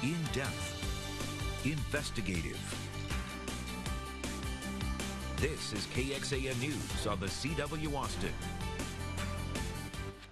In-depth. Investigative. This is KXAN News on the CW Austin.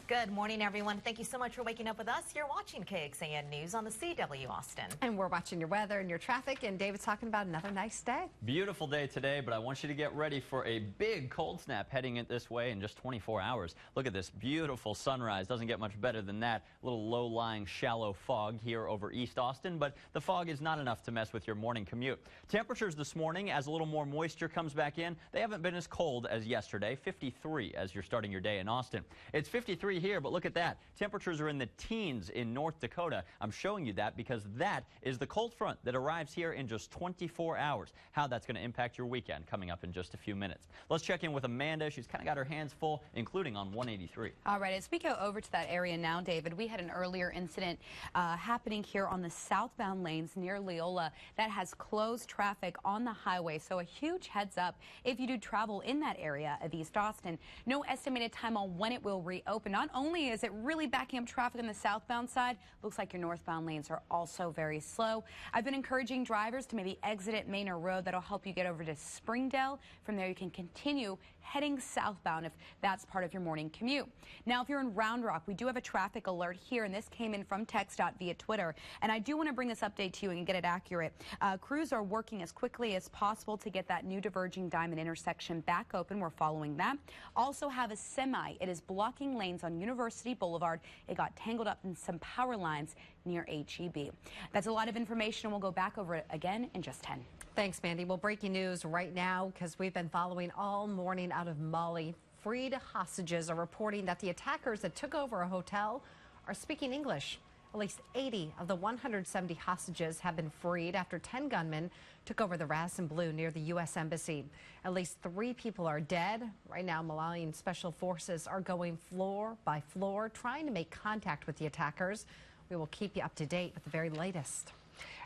Good morning, everyone. Thank you so much for waking up with us. You're watching KXAN News on the CW Austin. And we're watching your weather and your traffic, and David's talking about another nice day. Beautiful day today, but I want you to get ready for a big cold snap heading it this way in just 24 hours. Look at this beautiful sunrise. Doesn't get much better than that. A little low-lying shallow fog here over East Austin, but the fog is not enough to mess with your morning commute. Temperatures this morning, as a little more moisture comes back in, they haven't been as cold as yesterday. 53 as you're starting your day in Austin. It's 53 here, but look at that. Temperatures are in the teens in North Dakota. I'm showing you that because that is the cold front that arrives here in just 24 hours. How that's going to impact your weekend coming up in just a few minutes. Let's check in with Amanda. She's kind of got her hands full, including on 183. All right, as we go over to that area now, David, we had an earlier incident happening here on the southbound lanes near Leola that has closed traffic on the highway. So a huge heads up if you do travel in that area of East Austin. No estimated time on when it will reopen. Not only is it really backing up traffic on the southbound side, looks like your northbound lanes are also very slow. I've been encouraging drivers to maybe exit at Manor Road. That'll help you get over to Springdale. From there, you can continue heading southbound if that's part of your morning commute. Now, if you're in Round Rock, we do have a traffic alert here, and this came in from TxDOT via Twitter. And I do want to bring this update to you and get it accurate. Crews are working as quickly as possible to get that new diverging diamond intersection back open. We're following that. Also have a semi. It is blocking lanes on University Boulevard. It got tangled up in some power lines near HEB. That's a lot of information. We'll go back over it again in just 10. Thanks, Mandy. Well, breaking news right now, because we've been following all morning out of Mali. Freed hostages are reporting that the attackers that took over a hotel are speaking English. At least 80 of the 170 hostages have been freed after 10 gunmen took over the Radisson Blu near the U.S. Embassy. At least 3 people are dead. Right now, Malian special forces are going floor by floor, trying to make contact with the attackers. We will keep you up to date with the very latest.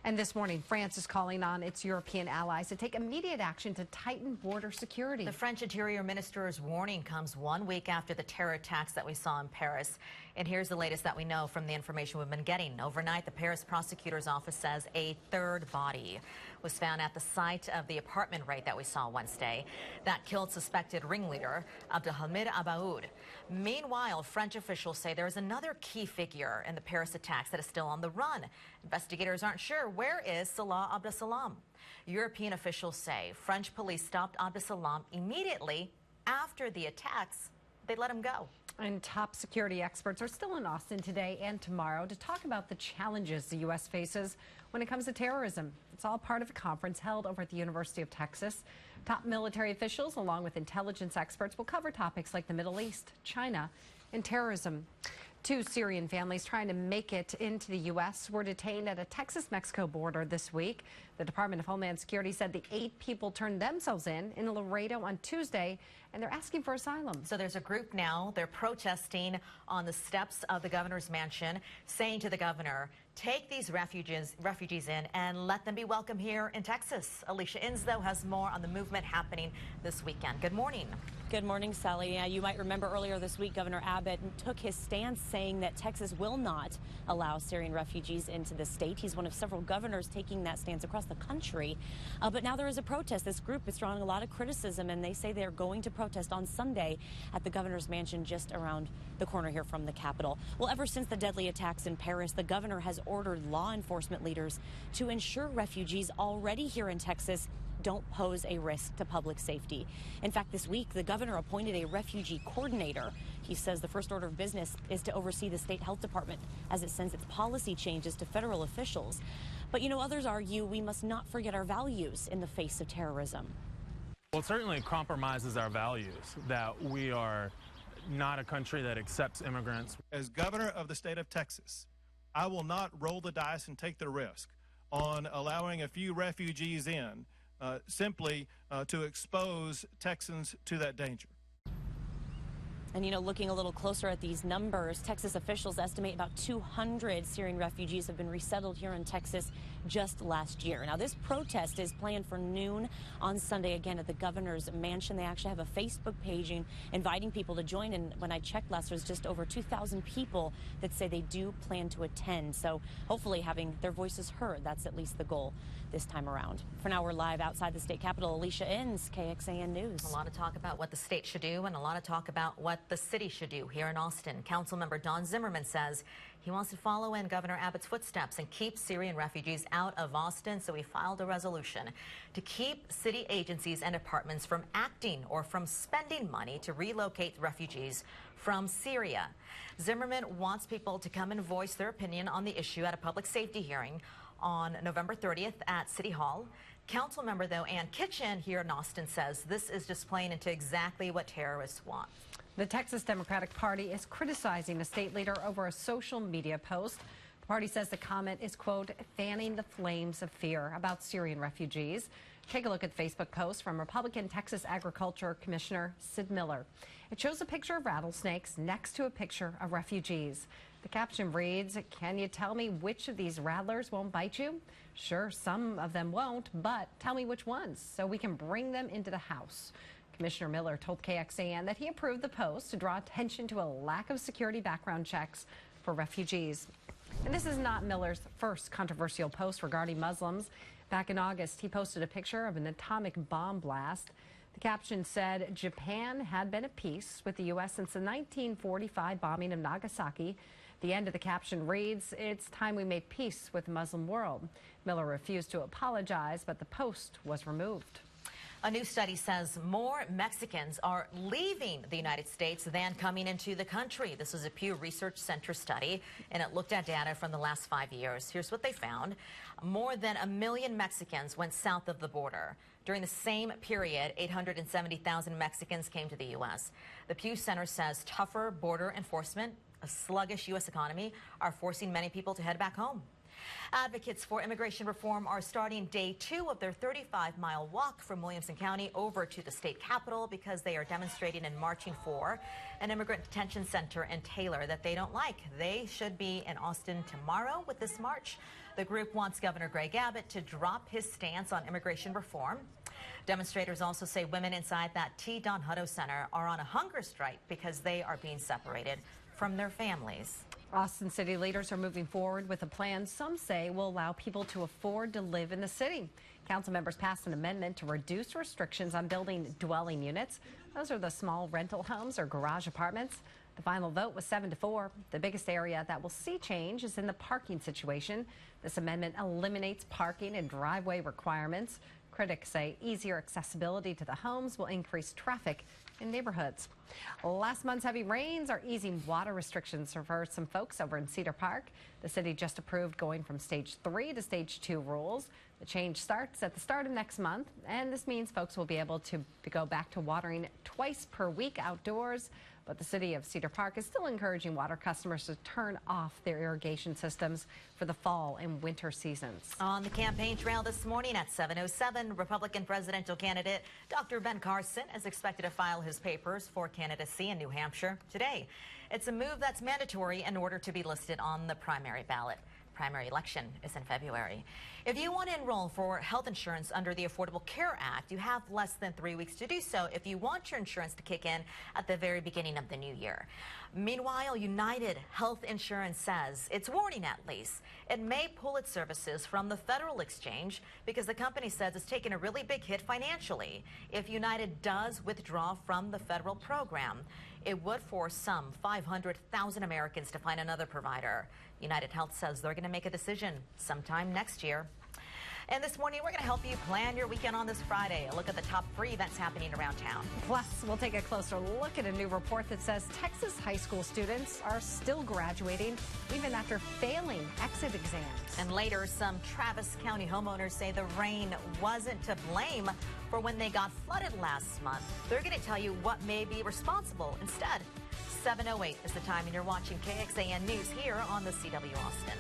And this morning, France is calling on its European allies to take immediate action to tighten border security. The French Interior Minister's warning comes 1 week after the terror attacks that we saw in Paris. And here's the latest that we know from the information we've been getting. Overnight, the Paris prosecutor's office says a third body was found at the site of the apartment raid that we saw Wednesday that killed suspected ringleader Abdelhamid Abaoud. Meanwhile, French officials say there is another key figure in the Paris attacks that is still on the run. Investigators aren't sure. Where is Salah Abdeslam? European officials say French police stopped Abdeslam immediately after the attacks. They let him go. And top security experts are still in Austin today and tomorrow to talk about the challenges the U.S. faces when it comes to terrorism. It's all part of a conference held over at the University of Texas. Top military officials, along with intelligence experts, will cover topics like the Middle East, China, and terrorism. 2 Syrian families trying to make it into the U.S. were detained at a Texas-Mexico border this week. The Department of Homeland Security said the 8 people turned themselves in Laredo on Tuesday, and they're asking for asylum. So there's a group now. They're protesting on the steps of the governor's mansion, saying to the governor, take these refugees in and let them be welcome here in Texas. Alicia Inslow has more on the movement happening this weekend. Good morning. Good morning, Sally. You might remember earlier this week, Governor Abbott took his stance saying that Texas will not allow Syrian refugees into the state. He's one of several governors taking that stance across the country. But now there is a protest. This group is drawing a lot of criticism, and they say they're going to protest on Sunday at the governor's mansion just around the corner here from the Capitol. Well, ever since the deadly attacks in Paris, the governor has ordered law enforcement leaders to ensure refugees already here in Texas don't pose a risk to public safety. In fact, this week, the governor appointed a refugee coordinator. He says the first order of business is to oversee the state health department as it sends its policy changes to federal officials. But, you know, others argue we must not forget our values in the face of terrorism. Well, it certainly compromises our values that we are not a country that accepts immigrants. As governor of the state of Texas, I will not roll the dice and take the risk on allowing a few refugees in simply to expose Texans to that danger. And, you know, looking a little closer at these numbers, Texas officials estimate about 200 Syrian refugees have been resettled here in Texas just last year. Now, this protest is planned for noon on Sunday, again, at the governor's mansion. They actually have a Facebook page inviting people to join. And when I checked last, there's just over 2,000 people that say they do plan to attend. So hopefully having their voices heard, that's at least the goal this time around. For now, we're live outside the state capitol. Alicia Inns, KXAN News. A lot of talk about what the state should do and a lot of talk about what the city should do here in Austin. Councilmember Don Zimmerman says he wants to follow in Governor Abbott's footsteps and keep Syrian refugees out of Austin, so he filed a resolution to keep city agencies and departments from acting or from spending money to relocate refugees from Syria. Zimmerman wants people to come and voice their opinion on the issue at a public safety hearing on November 30th at City Hall. Councilmember, though, Kxan here in Austin says this is just playing into exactly what terrorists want. The Texas Democratic Party is criticizing a state leader over a social media post. The party says the comment is, quote, fanning the flames of fear about Syrian refugees. Take a look at the Facebook post from Republican Texas Agriculture Commissioner Sid Miller. It shows a picture of rattlesnakes next to a picture of refugees. The caption reads, "Can you tell me which of these rattlers won't bite you? Sure, some of them won't, but tell me which ones so we can bring them into the house." Commissioner Miller told KXAN that he approved the post to draw attention to a lack of security background checks for refugees. And this is not Miller's first controversial post regarding Muslims. Back in August, he posted a picture of an atomic bomb blast. The caption said, "Japan had been at peace with the U.S. since the 1945 bombing of Nagasaki." The end of the caption reads, "It's time we made peace with the Muslim world." Miller refused to apologize, but the post was removed. A new study says more Mexicans are leaving the United States than coming into the country. This was a Pew Research Center study, and it looked at data from the last 5 years. Here's what they found. More than 1 million Mexicans went south of the border. During the same period, 870,000 Mexicans came to the U.S. The Pew Center says tougher border enforcement, a sluggish U.S. economy, are forcing many people to head back home. Advocates for immigration reform are starting day 2 of their 35-mile walk from Williamson County over to the state capitol because they are demonstrating and marching for an immigrant detention center in Taylor that they don't like. They should be in Austin tomorrow with this march. The group wants Governor Greg Abbott to drop his stance on immigration reform. Demonstrators also say women inside that T. Don Hutto Center are on a hunger strike because they are being separated from their families. Austin city leaders are moving forward with a plan some say will allow people to afford to live in the city. Council members passed an amendment to reduce restrictions on building dwelling units. Those are the small rental homes or garage apartments. The final vote was 7-4. The biggest area that will see change is in the parking situation. This amendment eliminates parking and driveway requirements. Critics say easier accessibility to the homes will increase traffic in neighborhoods. Last month's heavy rains are easing water restrictions for some folks over in Cedar Park. The city just approved going from stage 3 to stage 2 rules. The change starts at the start of next month, and this means folks will be able to go back to watering twice per week outdoors. But the city of Cedar Park is still encouraging water customers to turn off their irrigation systems for the fall and winter seasons. On the campaign trail this morning at 7:07, Republican presidential candidate Dr. Ben Carson is expected to file his papers for candidacy in New Hampshire today. It's a move that's mandatory in order to be listed on the primary ballot. Primary election is in February. If you want to enroll for health insurance under the Affordable Care Act, you have less than 3 weeks to do so if you want your insurance to kick in at the very beginning of the new year. Meanwhile, United Health Insurance says it's warning at least it may pull its services from the federal exchange because the company says it's taken a really big hit financially. If United does withdraw from the federal program, it would force some 500,000 Americans to find another provider. United Health says they're going to make a decision sometime next year. And this morning, we're going to help you plan your weekend on this Friday. A look at the top free events happening around town. Plus, we'll take a closer look at a new report that says Texas high school students are still graduating even after failing exit exams. And later, some Travis County homeowners say the rain wasn't to blame for when they got flooded last month. They're going to tell you what may be responsible instead. 7:08 is the time, and you're watching KXAN News here on the CW Austin.